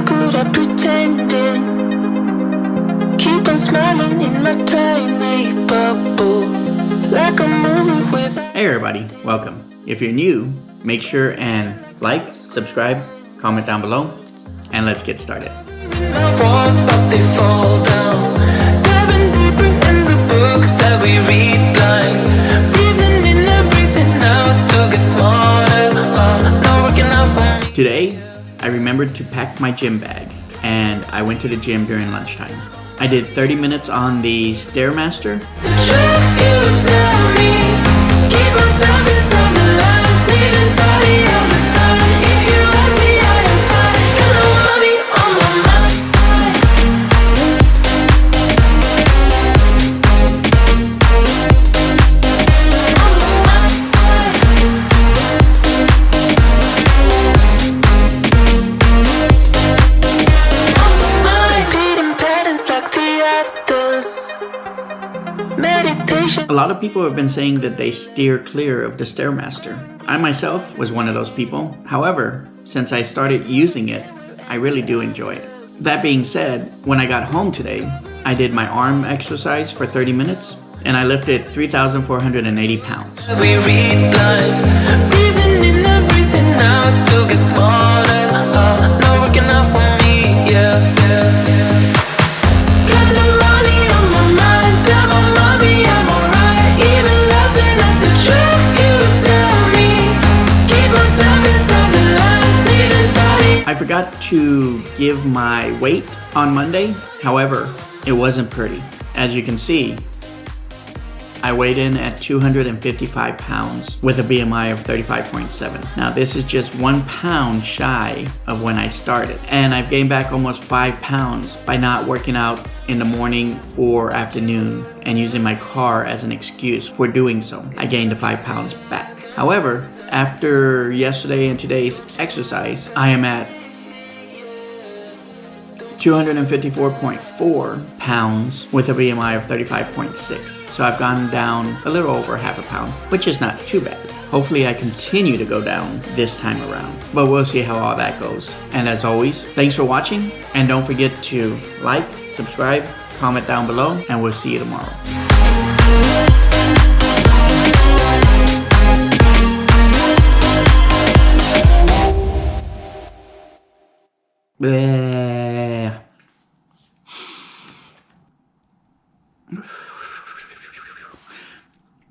How good at pretending. Keep on smiling in my tiny bubble, like a movie with. Hey everybody, welcome. If you're new, make sure and like, subscribe, comment down below, and let's get started. Walls, but they fall down. Diving deeper in the books that we read blind. Breathing in and breathing out to get smarter. Not working out for me. Today, I remembered to pack my gym bag, and I went to the gym during lunchtime. I did 30 minutes on the Stairmaster. The tricks you tell me. Keep myself inside the lines. Neat and tidy all the time. If you ask me, I am fine. Got no money on my mind. Repeating patterns like the others. Meditation. A lot of people have been saying that they steer clear of the Stairmaster. I myself was one of those people. However, since I started using it, I really do enjoy it. That being said, when I got home today, I did my arm exercise for 30 minutes and I lifted 3,480 pounds. We read blind, breathing in and breathing out to get smarter. Not working out for me, yeah. Got no money on my mind, tell my mommy I'm alright. Even laughing at the tricks you tell me. Keep myself inside the lines, neat and tidy. I forgot to give my weight on Monday. However, it wasn't pretty. As you can see, I weighed in at 255 pounds with a BMI of 35.7. Now this is just 1 pound shy of when I started. And I've gained back almost 5 pounds by not working out in the morning or afternoon and using my car as an excuse for doing so. I gained the 5 pounds back. However, after yesterday and today's exercise, I am at 254.4 pounds with a BMI of 35.6. So I've gone down a little over half a pound, which is not too bad. Hopefully I continue to go down this time around, but we'll see how all that goes. And as always, thanks for watching, and don't forget to like, subscribe, comment down below, and we'll see you tomorrow. Bleh.